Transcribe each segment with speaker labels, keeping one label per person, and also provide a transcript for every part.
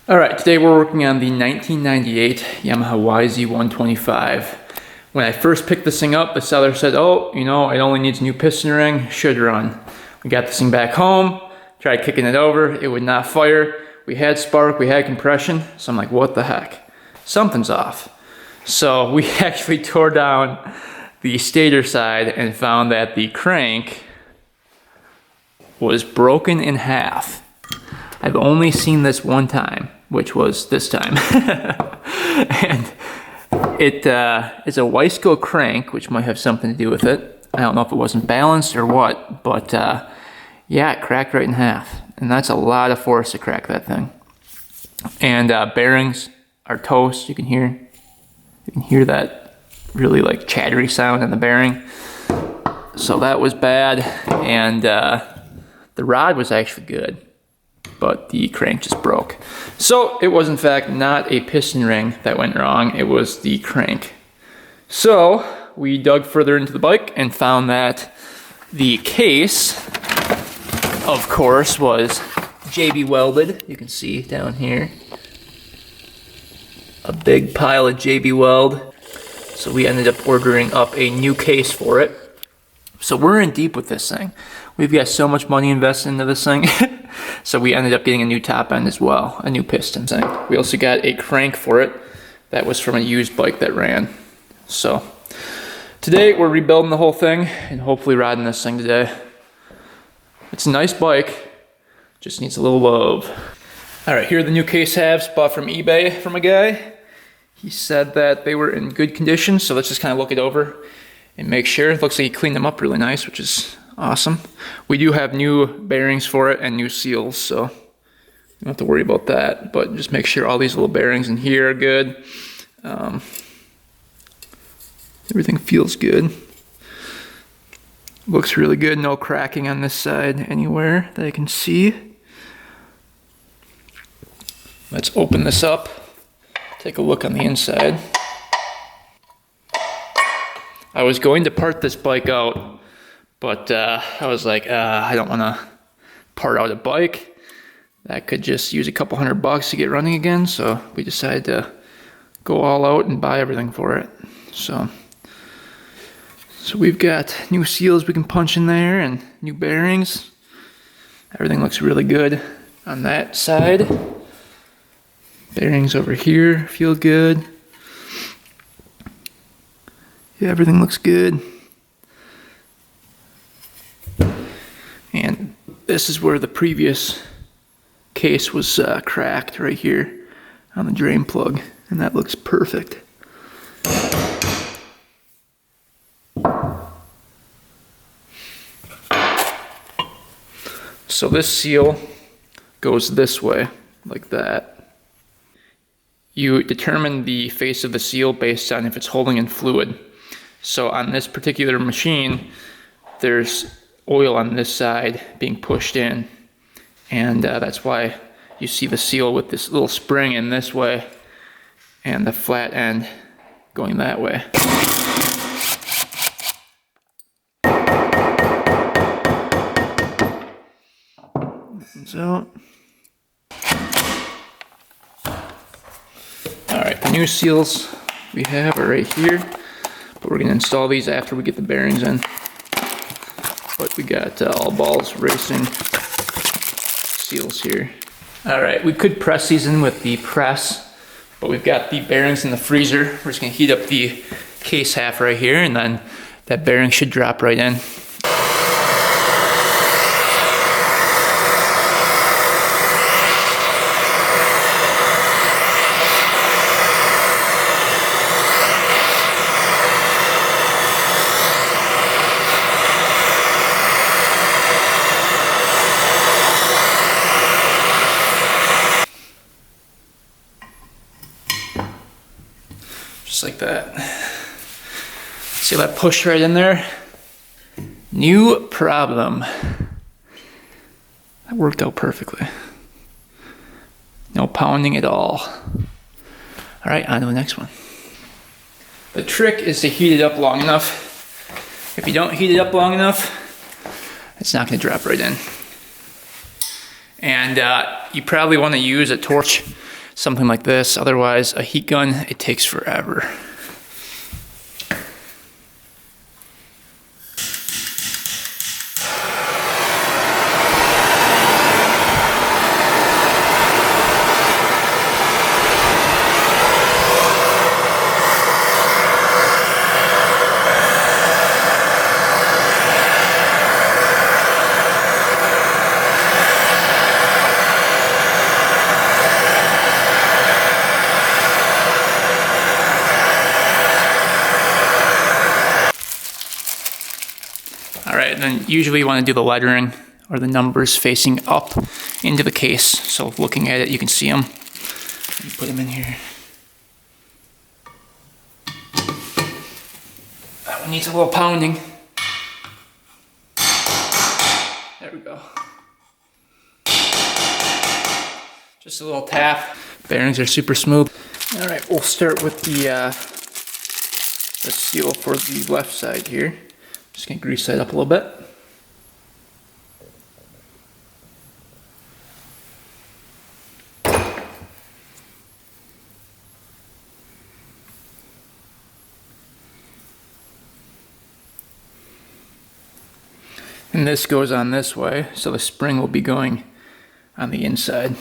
Speaker 1: Alright, today we're working on the 1998 Yamaha YZ125. When I first picked this thing up, the seller said, oh, you know, it only needs a new piston ring, should run. We got this thing back home, tried kicking it over, it would not fire. We had spark, we had compression, so I'm like, what the heck? Something's off. So we actually tore down the stator side and found that the crank was broken in half. I've only seen this one time, which was this time. And it is a Wiseco crank, which might have something to do with it. I don't know if it wasn't balanced or what, but yeah, it cracked right in half. And that's a lot of force to crack that thing. And bearings are toast. You can hear that really like chattery sound in the bearing. So that was bad. And the rod was actually good, but the crank just broke. So it was in fact not a piston ring that went wrong, it was the crank. So we dug further into the bike and found that the case, of course, was JB welded. You can see down here, a big pile of JB weld. So we ended up ordering up a new case for it. So we're in deep with this thing. We've got so much money invested into this thing. So we ended up getting a new top end as well, a new piston thing. We also got a crank for it that was from a used bike that ran. So today we're rebuilding the whole thing and hopefully riding this thing today. It's a nice bike, just needs a little love. All right, here are the new case halves bought from eBay from a guy. He said that they were in good condition, so let's just kind of look it over and make sure. It looks like he cleaned them up really nice, which is awesome. We do have new bearings for it and new seals, so you don't have to worry about that. But just make sure all these little bearings in here are good. Everything feels good. Looks really good. No cracking on this side anywhere that I can see. Let's open this up. Take a look on the inside. I was going to part this bike out, but I was like, I don't want to part out a bike. That could just use a couple $100 to get running again, so we decided to go all out and buy everything for it. So we've got new seals we can punch in there and new bearings. Everything looks really good on that side. Bearings over here feel good. Yeah, everything looks good. And this is where the previous case was cracked, right here on the drain plug, and that looks perfect. So this seal goes this way, like that. You determine the face of the seal based on if it's holding in fluid. So on this particular machine, there's oil on this side being pushed in, and that's why you see the seal with this little spring in this way and the flat end going that way. So, alright, the new seals we have are right here, but we're going to install these after we get the bearings in. But we got all balls racing seals here. Alright, we could press these in with the press, but we've got the bearings in the freezer. We're just going to heat up the case half right here, and then that bearing should drop right in. Just like that. See that push right in there? New problem. That worked out perfectly. No pounding at all. All right, on to the next one. The trick is to heat it up long enough. If you don't heat it up long enough, it's not going to drop right in. And you probably want to use a torch something like this. Otherwise, a heat gun, it takes forever. Alright, and then usually you want to do the lettering or the numbers facing up into the case. So looking at it, you can see them. Put them in here. That one needs a little pounding. There we go. Just a little tap. Bearings are super smooth. Alright, we'll start with the seal for the left side here. Just gonna grease that up a little bit. And this goes on this way, so the spring will be going on the inside.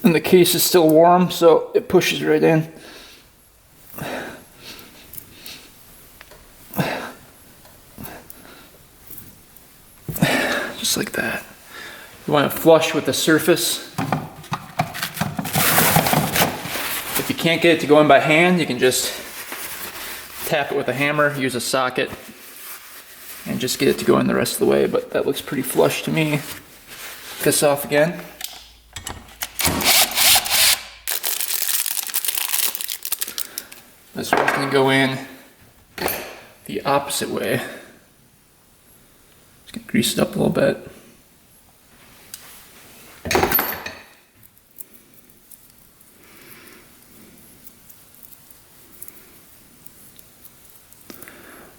Speaker 1: And the case is still warm, so it pushes right in. Just like that. You want to flush with the surface. If you can't get it to go in by hand, you can just tap it with a hammer, use a socket, and just get it to go in the rest of the way. But that looks pretty flush to me. This off again. This one's going to go in the opposite way. Just going to grease it up a little bit.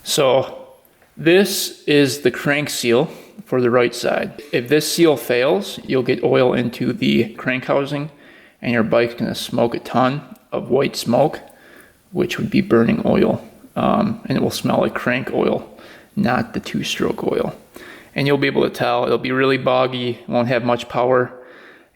Speaker 1: So this is the crank seal for the right side. If this seal fails, you'll get oil into the crank housing and your bike's going to smoke a ton of white smoke, which would be burning oil, and it will smell like crank oil, not the two-stroke oil. And you'll be able to tell. It'll be really boggy, won't have much power.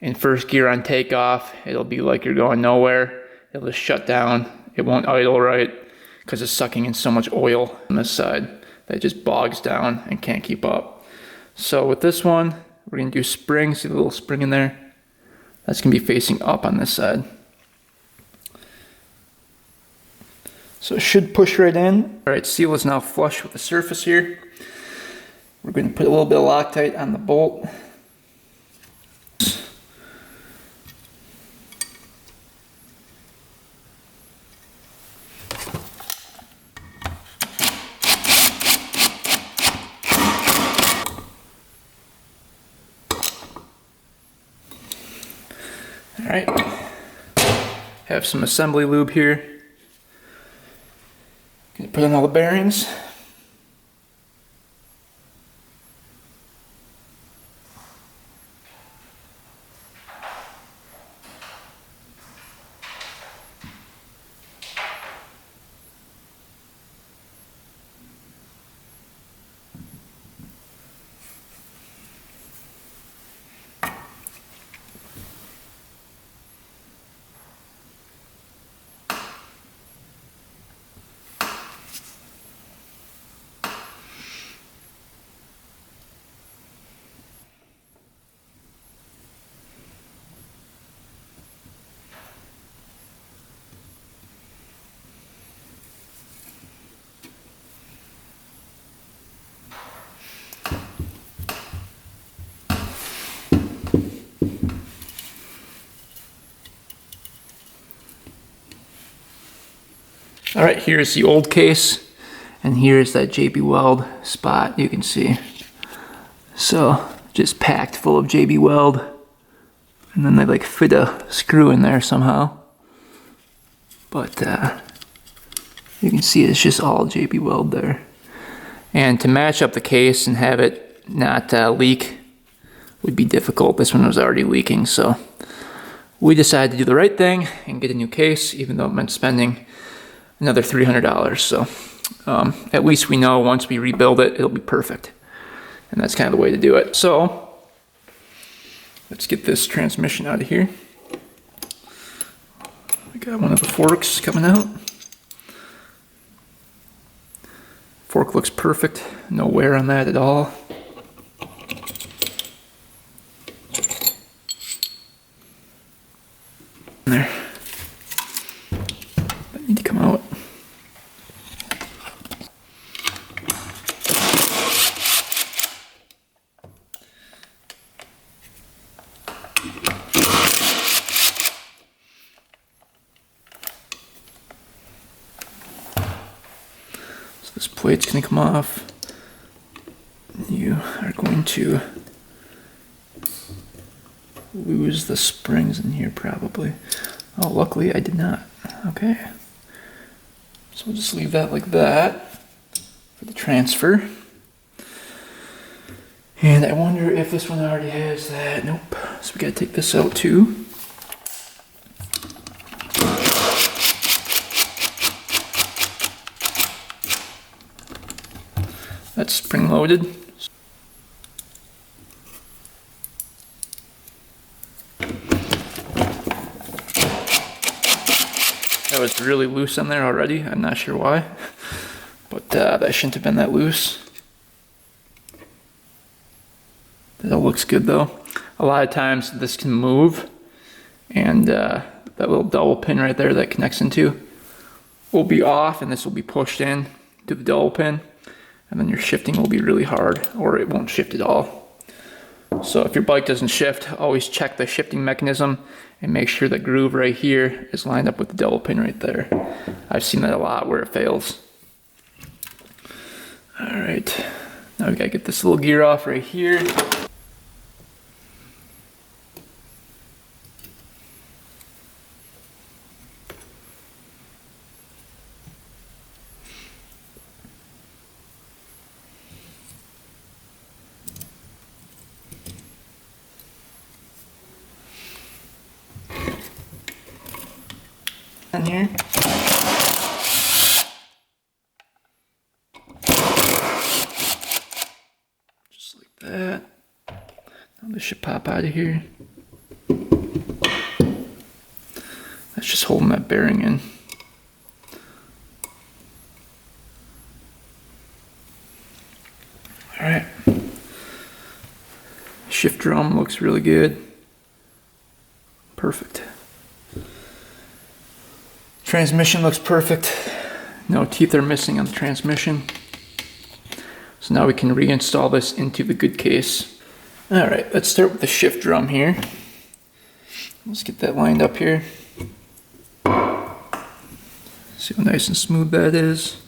Speaker 1: In first gear on takeoff, it'll be like you're going nowhere. It'll just shut down. It won't idle right because it's sucking in so much oil on this side that it just bogs down and can't keep up. So with this one, we're going to do spring. See the little spring in there? That's going to be facing up on this side. So it should push right in. Alright, seal is now flush with the surface here. We're going to put a little bit of Loctite on the bolt. Alright, have some assembly lube here. Gonna put in all the bearings. Alright, here's the old case, and here's that JB Weld spot you can see. So, just packed full of JB Weld, and then they like fit a screw in there somehow. But you can see it's just all JB Weld there. And to match up the case and have it not leak would be difficult. This one was already leaking, so we decided to do the right thing and get a new case, even though it meant spending another $300. So at least we know once we rebuild it, it'll be perfect. And that's kind of the way to do it. So let's get this transmission out of here. I got one of the forks coming out. Fork looks perfect, no wear on that at all. There. That need to come out. This plate's going to come off. You are going to lose the springs in here probably. Oh, luckily I did not. Okay. So we'll just leave that like that for the transfer. And I wonder if this one already has that. Nope. So we got to take this out too. That's spring loaded. That was really loose on there already. I'm not sure why, but that shouldn't have been that loose. That all looks good though. A lot of times this can move, and that little dowel pin right there that connects into will be off, and this will be pushed in to the dowel pin. And then your shifting will be really hard, or it won't shift at all. So if your bike doesn't shift, always check the shifting mechanism and make sure the groove right here is lined up with the dowel pin right there. I've seen that a lot where it fails. All right, now we gotta get this little gear off right here. In here. Just like that. Now this should pop out of here. That's just holding that bearing in. All right. Shift drum looks really good. Perfect. Transmission looks perfect. No teeth are missing on the transmission. So now we can reinstall this into the good case. All right, let's start with the shift drum here. Let's get that lined up here. See how nice and smooth that is.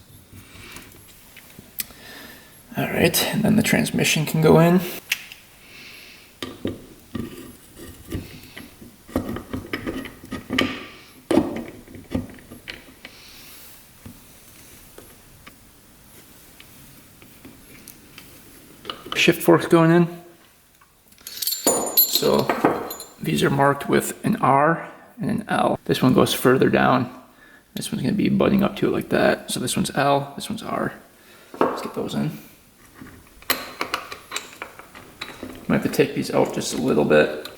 Speaker 1: All right, and then the transmission can go in. Shift forks going in. So these are marked with an R and an L. This one goes further down. This one's going to be butting up to it like that. So this one's L, this one's R. Let's get those in. Might have to take these out just a little bit.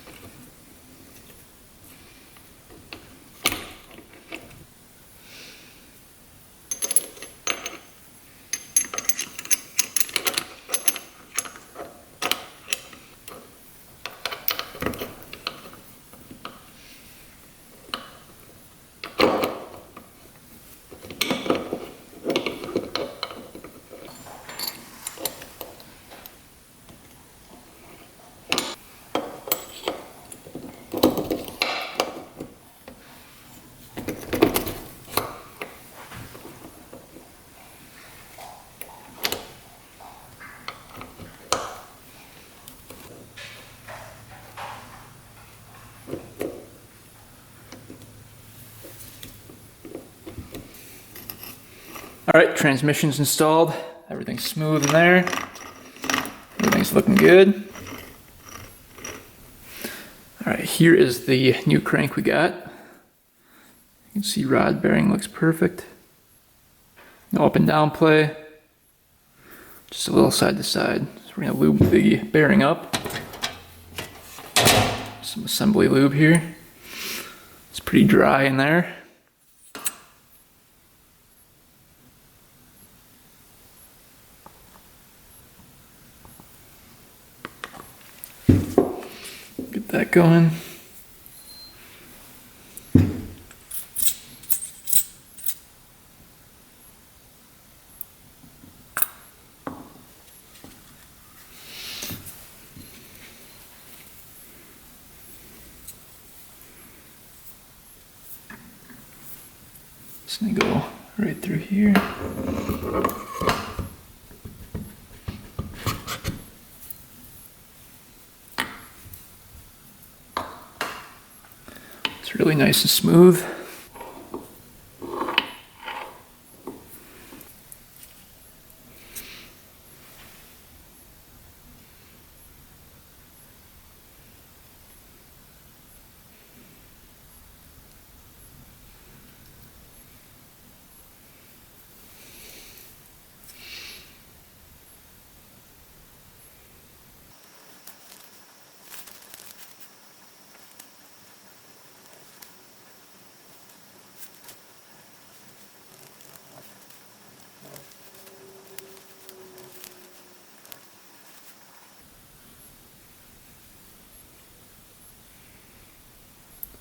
Speaker 1: All right, transmission's installed. Everything's smooth in there. We're Everything's looking good. All right, here is the new crank we got. You can see rod bearing looks perfect. No up and down play. Just a little side to side. So we're gonna lube the bearing up. Some assembly lube here. It's pretty dry in there. Get that going. Just gonna go right through here. It's really nice and smooth.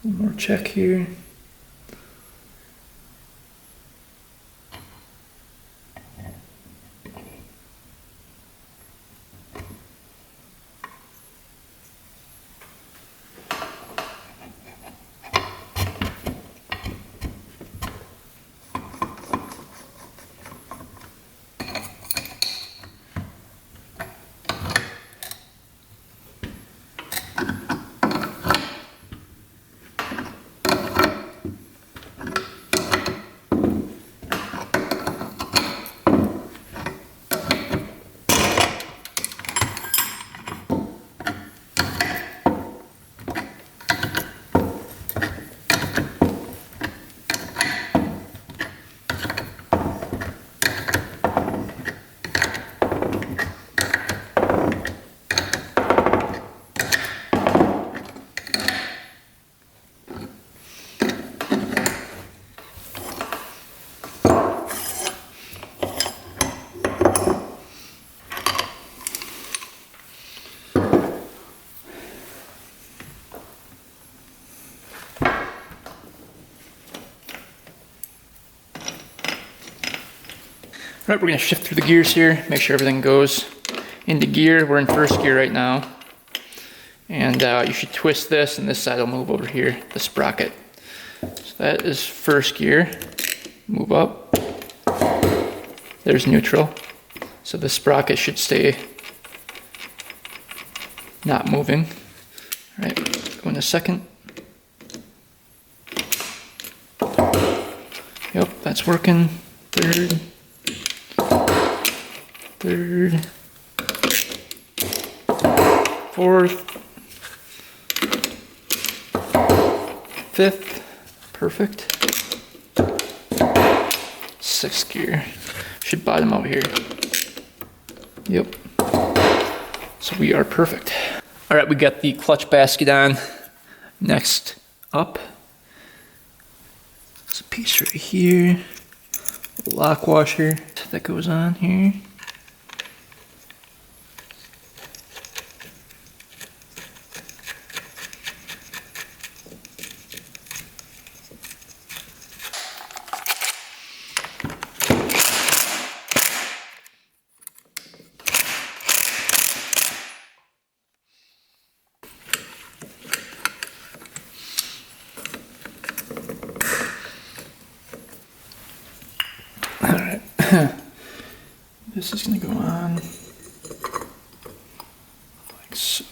Speaker 1: One more check here. All right, we're gonna shift through the gears here, make sure everything goes into gear. We're in first gear right now. And you should twist this and this side will move over here, the sprocket. So that is first gear. Move up. There's neutral. So the sprocket should stay not moving. All right, go in a second. Yep, that's working. Third. Third. Fourth. Fifth. Perfect. Sixth gear. Should bottom out here. Yep. So we are perfect. All right, we got the clutch basket on. Next up, there's a piece right here. A lock washer that goes on here. Alright, this is going to go on like so.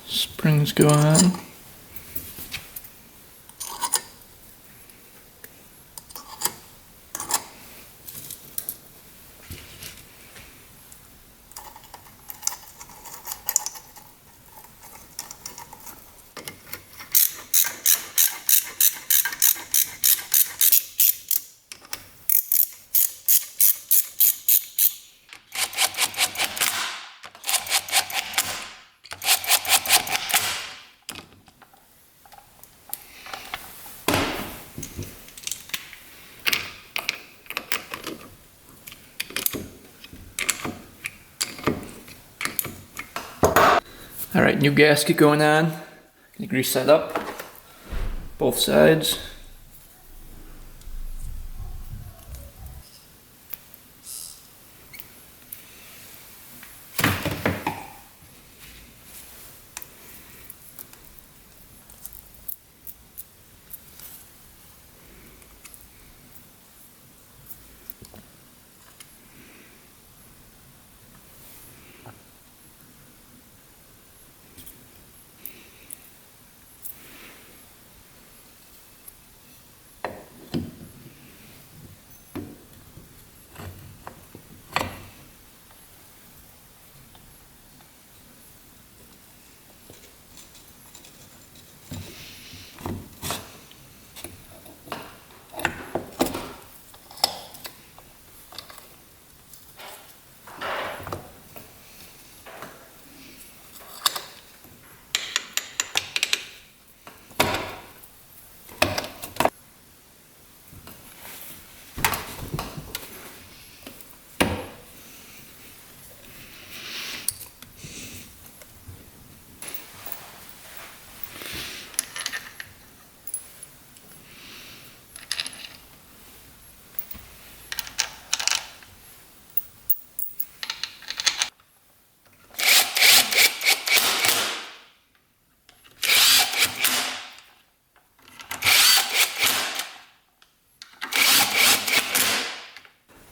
Speaker 1: Springs go on. All right, new gasket going on. Gonna grease that up, both sides.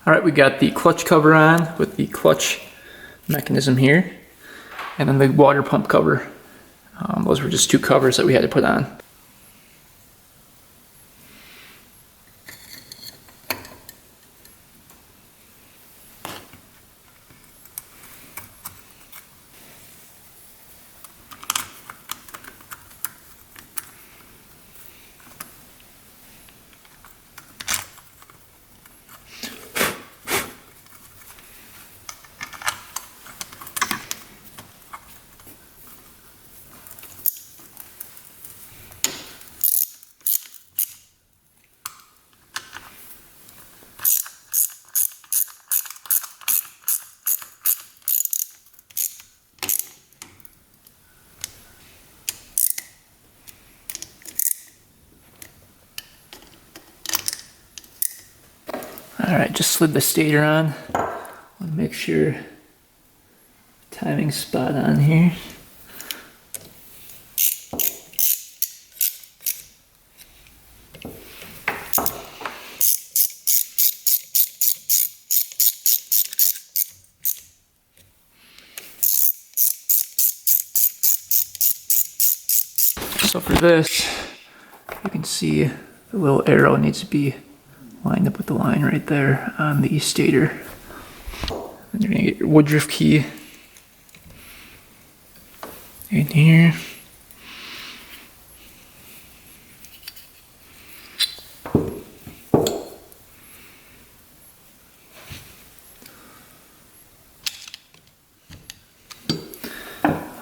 Speaker 1: All right, we got the clutch cover on with the clutch mechanism here, and then the water pump cover. Those were just two covers that we had to put on. All right, just slid the stator on. I'll make sure timing's spot on here. So for this, you can see the little arrow needs to be lined up with the line right there on the stator. And you're gonna get your Woodruff key in here.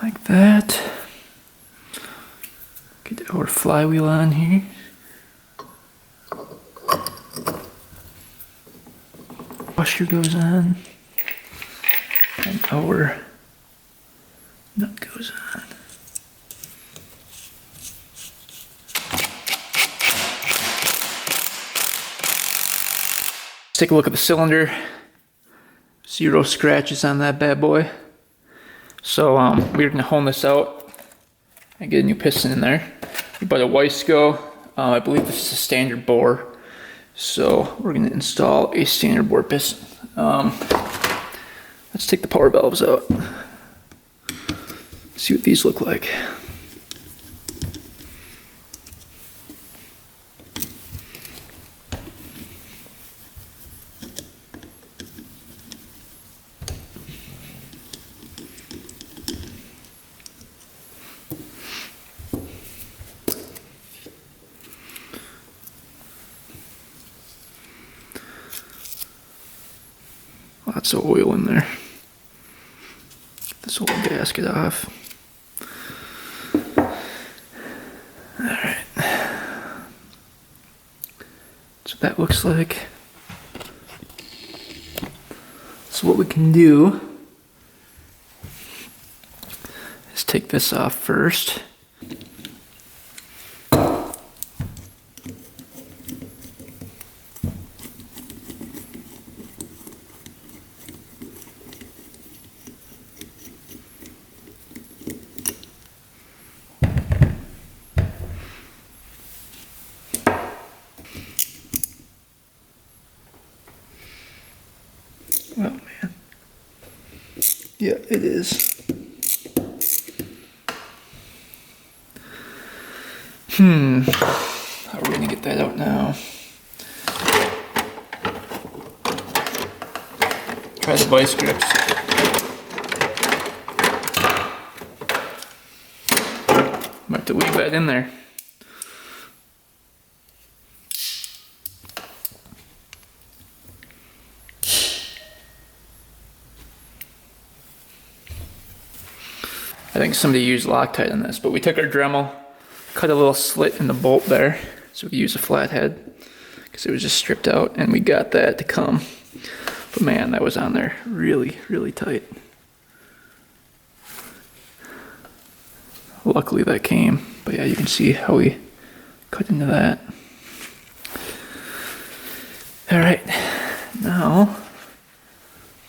Speaker 1: Like that. Get our flywheel on here. Washer goes on, and our nut goes on. Let's take a look at the cylinder. 0 scratches on that bad boy. So we're gonna hone this out and get a new piston in there. We bought a Weisco. I believe this is a standard bore. So we're going to install a standard bore piston. Let's take the power valves out. See what these look like. Lots of oil in there. Get this old gasket off. Alright. So that looks like. So what we can do is take this off first. Oh man. Yeah, it is. How are we gonna get that out now? Try the vice grips. Might have to leave that in there. I think somebody used Loctite on this, but we took our Dremel, cut a little slit in the bolt there, so we could use a flathead, because it was just stripped out, and we got that to come. But man, that was on there really, really tight. Luckily that came, but yeah, you can see how we cut into that. All right, now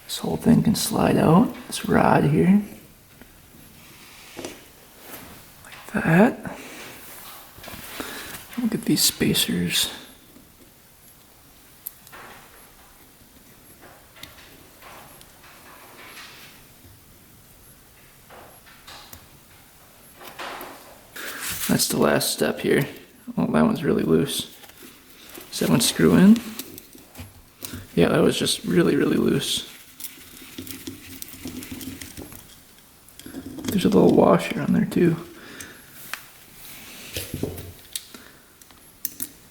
Speaker 1: this whole thing can slide out, this rod here. That. Look at these spacers. That's the last step here. Oh, that one's really loose. Does that one screw in? Yeah, that was just really, really loose. There's a little washer on there too.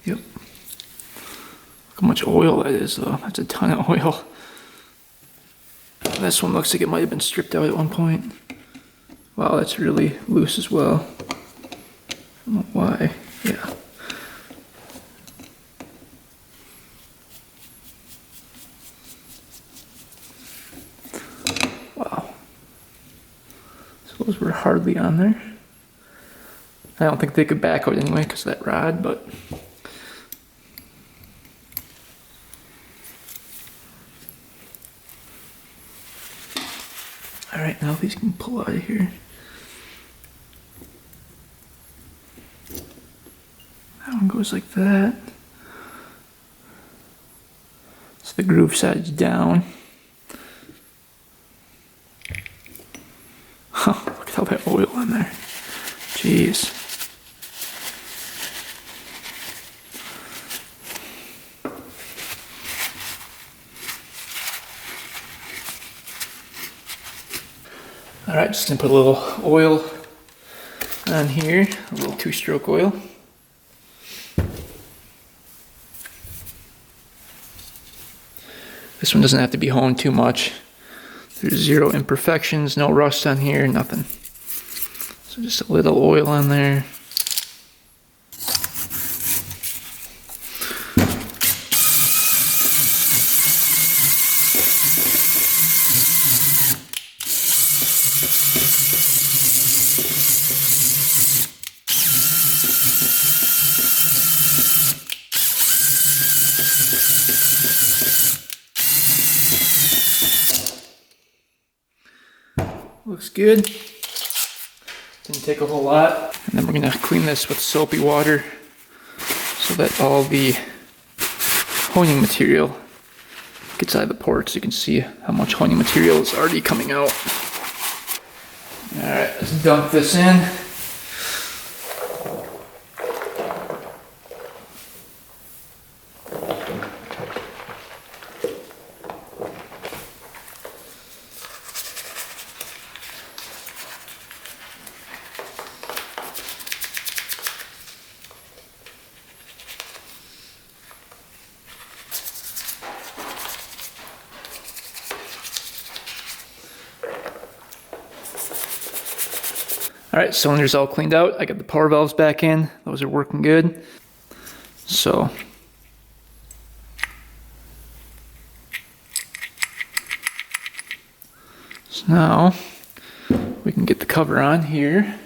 Speaker 1: Yep. Look how much oil that is though. That's a ton of oil. This one looks like it might have been stripped out at one point. Wow, that's really loose as well. I don't know why. Yeah. Wow. So those were hardly on there. I don't think they could back out anyway because of that rod, but alright, now these can pull out of here. That one goes like that. So the groove side's down. Huh, look at all that oil on there. Jeez. Alright, just gonna put a little oil on here, a little 2-stroke oil. This one doesn't have to be honed too much. There's 0 imperfections, no rust on here, nothing. So just a little oil on there. Looks good. Didn't take a whole lot. And then we're gonna clean this with soapy water so that all the honing material gets out of the port, so you can see how much honing material is already coming out. Alright, let's dump this in. Alright, cylinder's all cleaned out. I got the power valves back in. Those are working good. So now we can get the cover on here.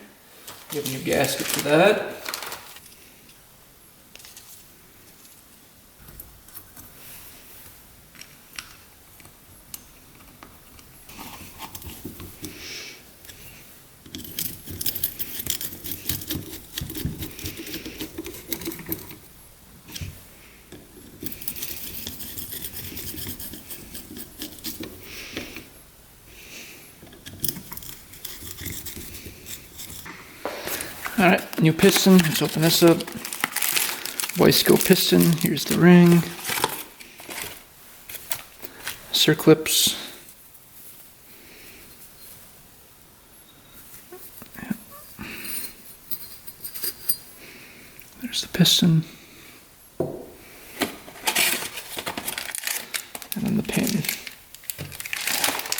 Speaker 1: We have a new gasket for that. Alright, new piston. Let's open this up. Wiseco piston. Here's the ring. Circlips. There's the piston. And then the pin.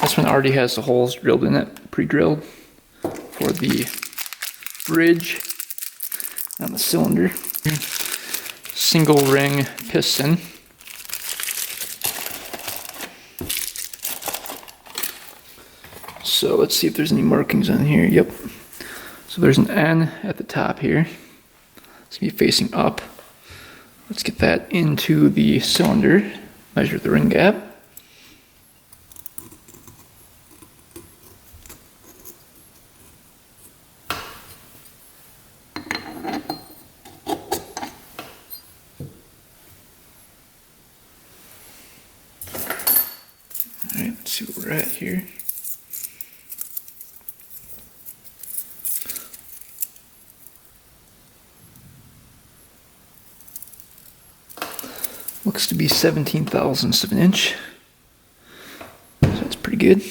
Speaker 1: This one already has the holes drilled in it, pre-drilled, for the bridge on the cylinder. Single ring piston. So let's see if there's any markings on here. Yep. So there's an N at the top here. It's gonna be facing up. Let's get that into the cylinder. Measure the ring gap. Alright, let's see what we're at here. Looks to be 17 thousandths of an inch. So that's pretty good.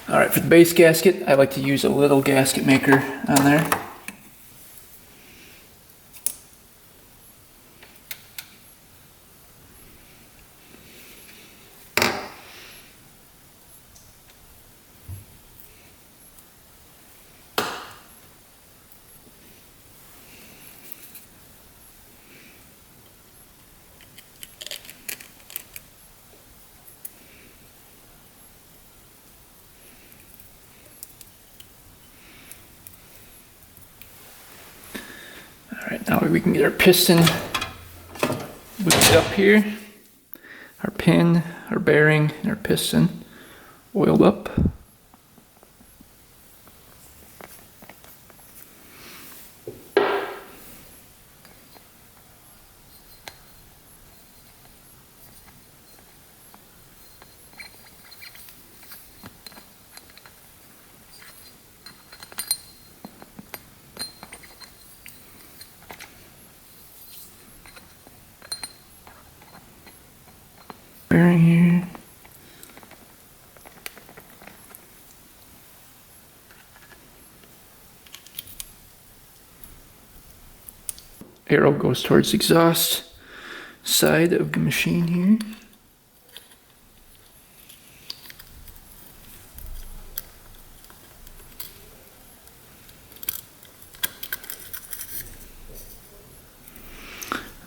Speaker 1: Alright, for the base gasket, I like to use a little gasket maker on there. Alright, now we can get our piston looped up here, our pin, our bearing, and our piston oiled up. Bearing here. Arrow goes towards the exhaust side of the machine here.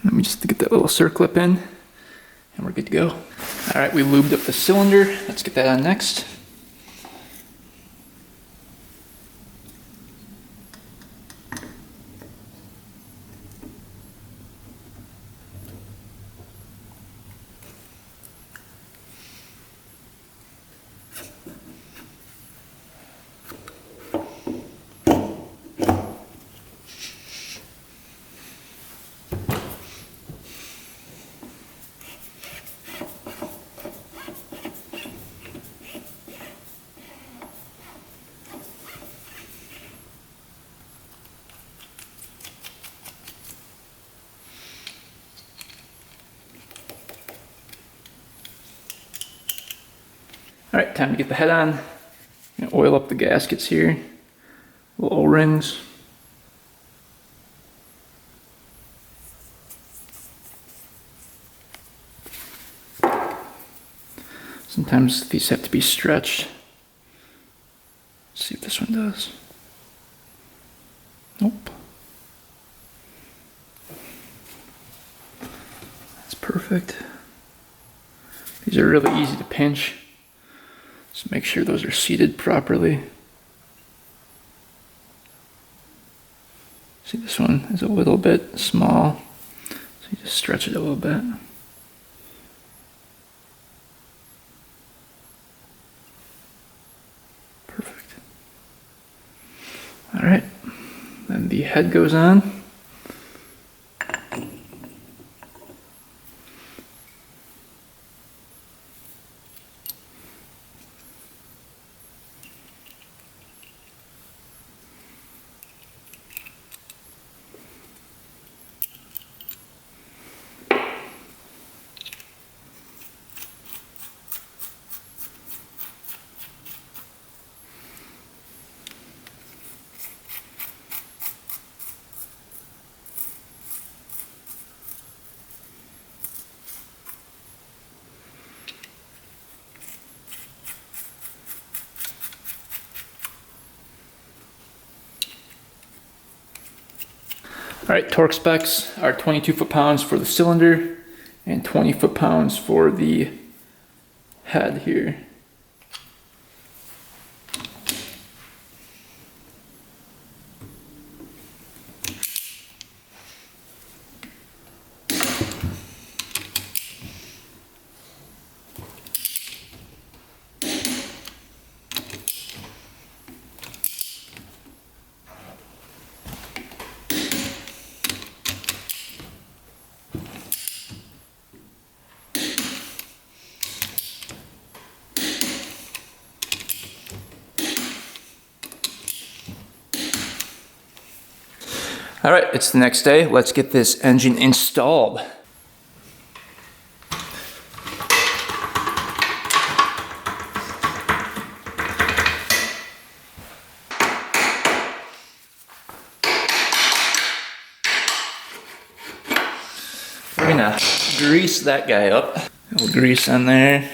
Speaker 1: Let me just get that little circlip in, and we're good to go. All right, we lubed up the cylinder. Let's get that on next. All right, time to get the head on. Oil up the gaskets here, little O-rings. Sometimes these have to be stretched. Let's see if this one does. Nope. That's perfect. These are really easy to pinch. Just make sure those are seated properly. See, this one is a little bit small, so you just stretch it a little bit. Perfect. All right, then the head goes on. All right, torque specs are 22 foot-pounds for the cylinder and 20 foot-pounds for the head here. All right, it's the next day. Let's get this engine installed. We're gonna grease that guy up. A little grease on there.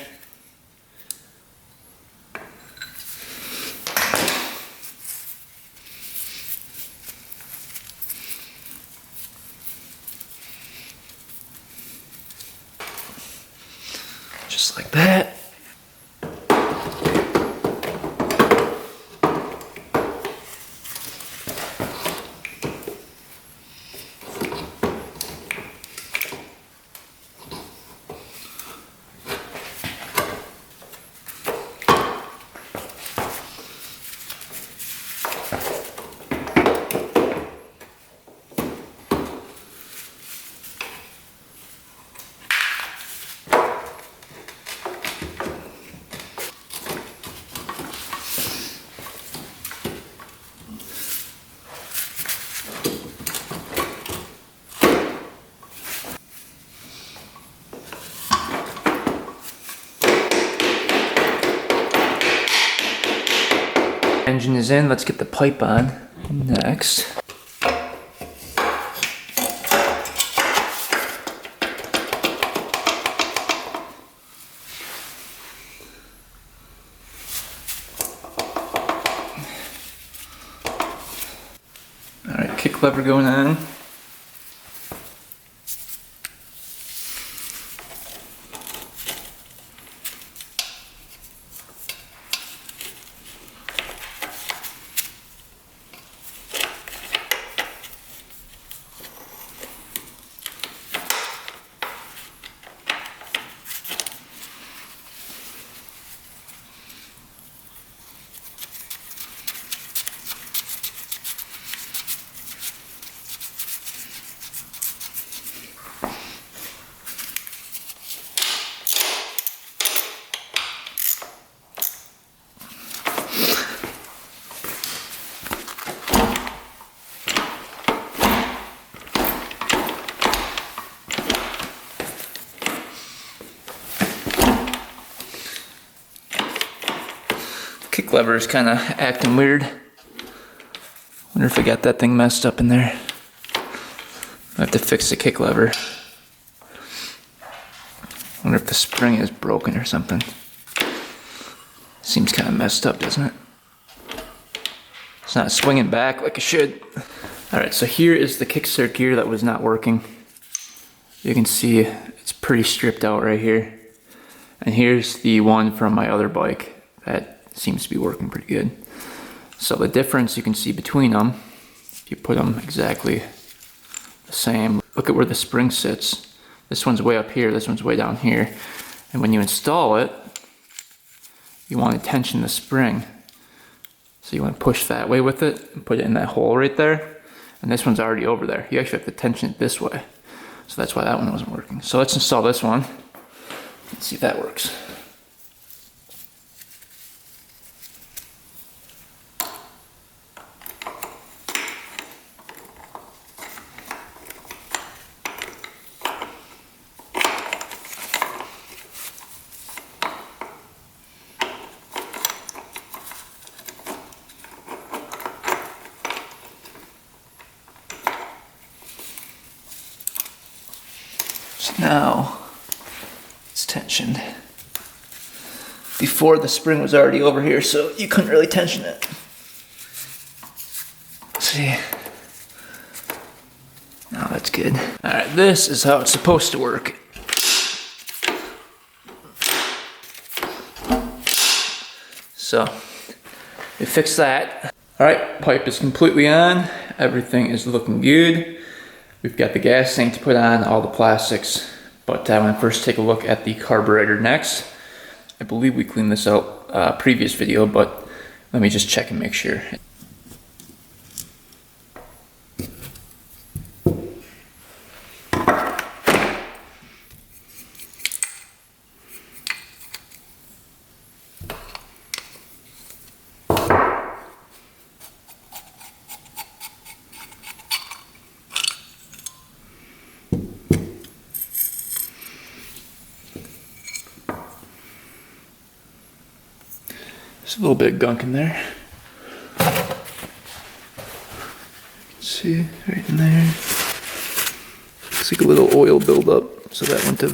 Speaker 1: Just like that. Engine is in, let's get the pipe on next. Alright, kick lever going on. Kick lever is kind of acting weird. Wonder if I got that thing messed up in there. I have to fix the kick lever. Wonder if the spring is broken or something. Seems kind of messed up, doesn't it? It's not swinging back like it should. Alright, so here is the kickstart gear that was not working. You can see it's pretty stripped out right here. And here's the one from my other bike that seems to be working pretty good. So the difference you can see between them, if you put them exactly the same, look at where the spring sits. This one's way up here, this one's way down here. And when you install it, you want to tension the spring. So you want to push that way with it and put it in that hole right there. And this one's already over there. You actually have to tension it this way. So that's why that one wasn't working. So let's install this one. Let's see if that works. So now it's tensioned. Before the spring was already over here, so you couldn't really tension it. Let's see. Now that's good. Alright, this is how it's supposed to work. So, we fixed that. Alright, pipe is completely on. Everything is looking good. We've got the gas tank to put on, all the plastics. But I want to first take a look at the carburetor next. I believe we cleaned this out previous video, but let me just check and make sure. There's a little bit of gunk in there. You can see right in there. Looks like a little oil buildup, so that wouldn't have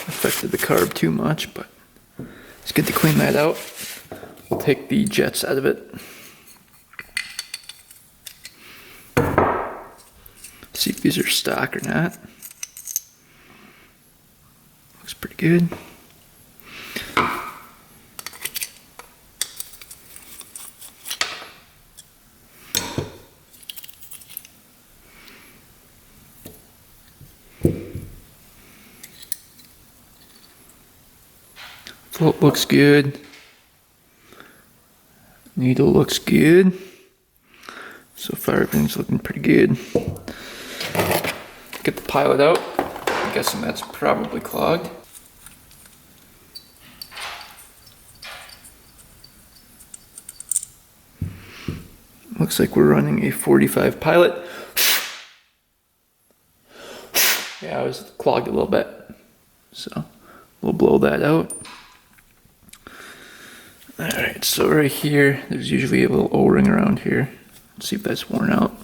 Speaker 1: affected the carb too much, but it's good to clean that out. We'll take the jets out of it. See if these are stock or not. Looks pretty good. Float looks good. Needle looks good. So far everything's looking pretty good. Get the pilot out. I'm guessing that's probably clogged. Looks like we're running a 45 pilot. Yeah, I was clogged a little bit. So we'll blow that out. Alright, so right here, there's usually a little O-ring around here. Let's see if that's worn out.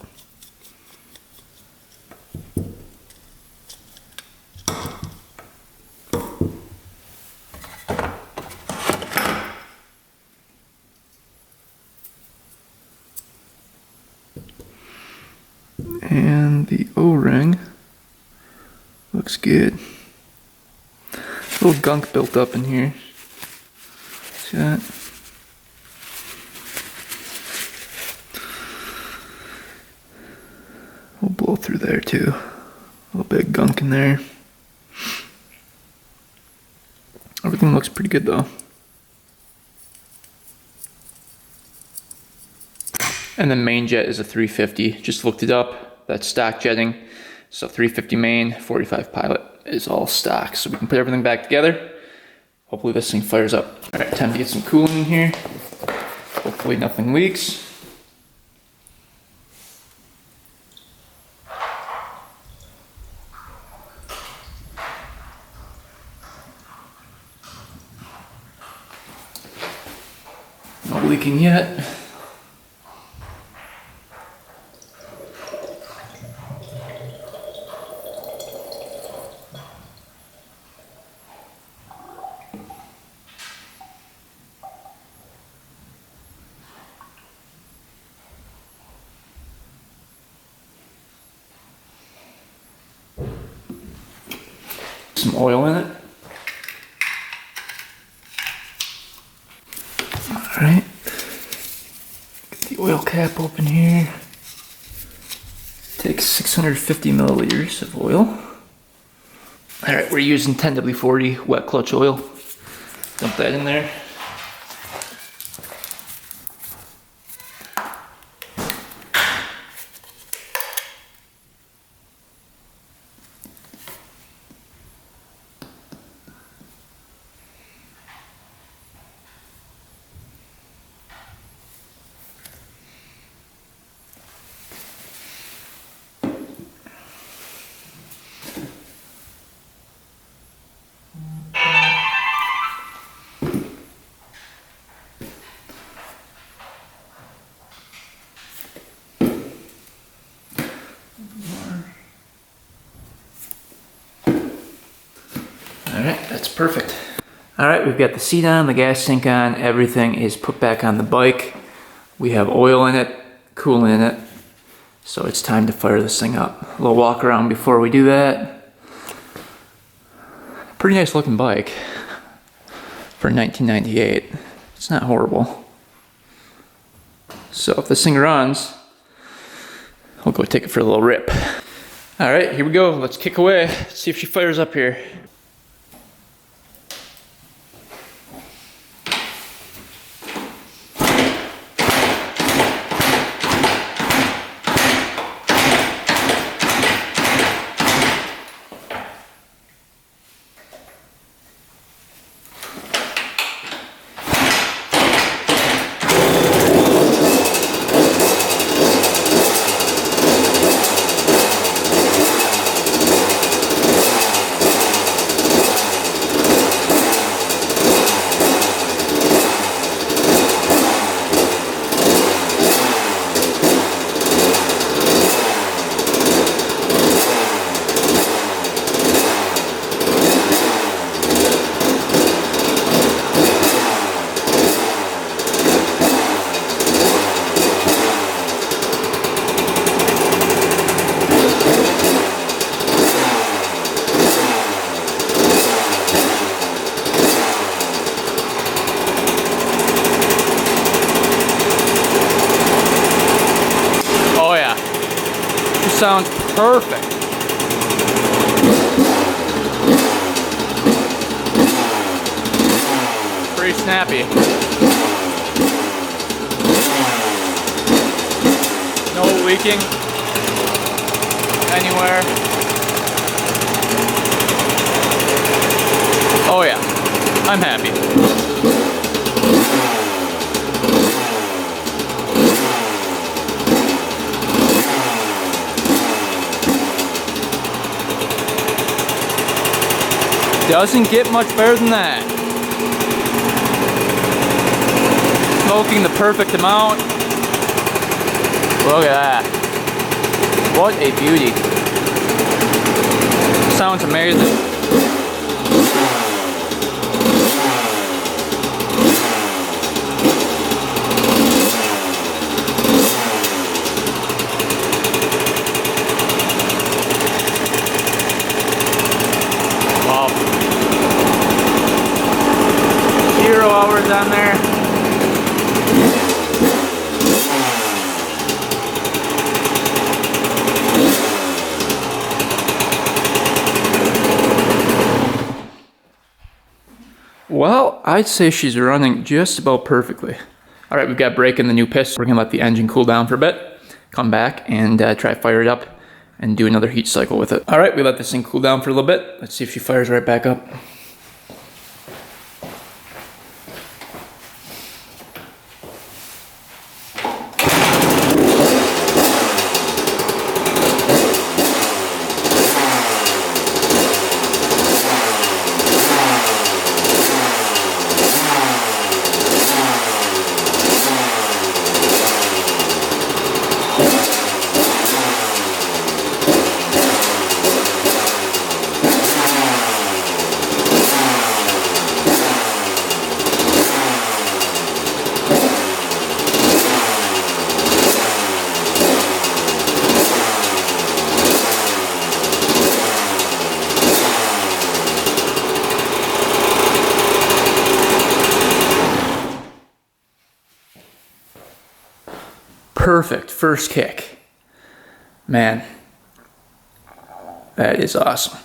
Speaker 1: And the O-ring looks good. A little gunk built up in here. See that? We'll blow through there too. A little bit of gunk in there. Everything looks pretty good though. And the main jet is a 350. Just looked it up. That's stock jetting. So 350 main, 45 pilot is all stock. So we can put everything back together. Hopefully this thing fires up. All right, time to get some cooling in here. Hopefully nothing leaks. Not leaking yet. Some oil in it. Alright. Get the oil cap open here. Take 650 milliliters of oil. Alright, we're using 10W40 wet clutch oil. Dump that in there. Alright, that's perfect. Alright, we've got the seat on, the gas tank on, everything is put back on the bike. We have oil in it, coolant in it, so it's time to fire this thing up. A little walk around before we do that. Pretty nice looking bike for 1998. It's not horrible. So if this thing runs, we'll go take it for a little rip. Alright, here we go. Let's kick away. Let's see if she fires up here. Sounds perfect. Pretty snappy. No leaking anywhere. Oh yeah, I'm happy. Doesn't get much better than that. Smoking the perfect amount. Look at that. What a beauty. Sounds amazing. Wow. 0 hours on there. Well, I'd say she's running just about perfectly. All right, we've got brake in the new piston. We're gonna let the engine cool down for a bit, come back and try to fire it up and do another heat cycle with it. All right, we let this thing cool down for a little bit. Let's see if she fires right back up. perfect first kick. Man, that is awesome.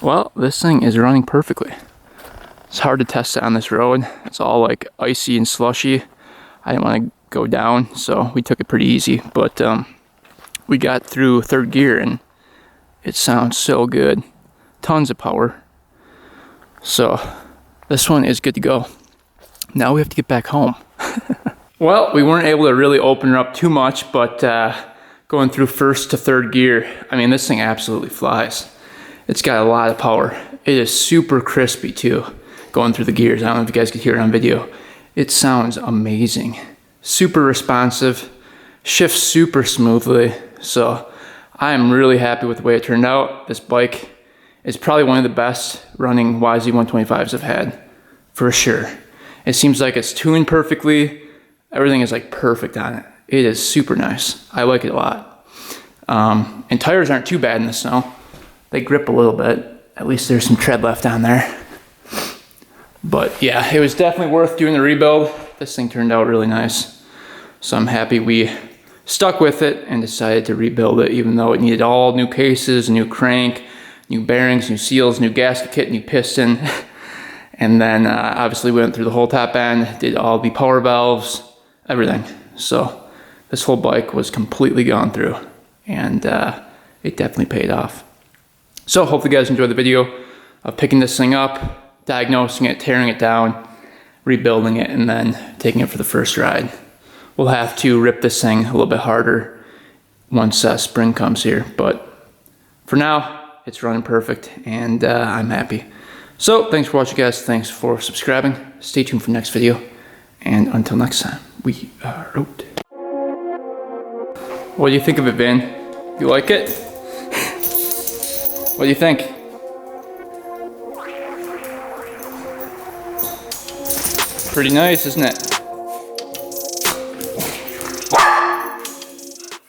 Speaker 1: Well, this thing is running perfectly. It's hard to test it on this road. It's all like icy and slushy. I didn't want to go down, so we took it pretty easy. But we got through third gear and It sounds so good. Tons of power. So this one is good to go. Now we have to get back home. Well, we weren't able to really open her up too much, but going through first to third gear, I mean, this thing absolutely flies. It's got a lot of power. It is super crispy too, going through the gears. I don't know if you guys could hear it on video. It sounds amazing. Super responsive, shifts super smoothly. So I'm really happy with the way it turned out. This bike is probably one of the best running YZ125s I've had, for sure. It seems like it's tuned perfectly. Everything is like perfect on it. It is super nice. I like it a lot. And tires aren't too bad in the snow. They grip a little bit. At least there's some tread left on there. But yeah, it was definitely worth doing the rebuild. This thing turned out really nice. So I'm happy we stuck with it and decided to rebuild it, even though it needed all new cases, new crank, new bearings, new seals, new gasket kit, new piston. And then obviously we went through the whole top end, did all the power valves, everything. So this whole bike was completely gone through, and it definitely paid off. So hopefully you guys enjoyed the video of picking this thing up, diagnosing it, tearing it down, rebuilding it, and then taking it for the first ride. We'll have to rip this thing a little bit harder once spring comes here, but for now, it's running perfect, and I'm happy. So thanks for watching, guys. Thanks for subscribing. Stay tuned for the next video, and until next time, we are out. What do you think of it, Vin? You like it? What do you think? Pretty nice, isn't it?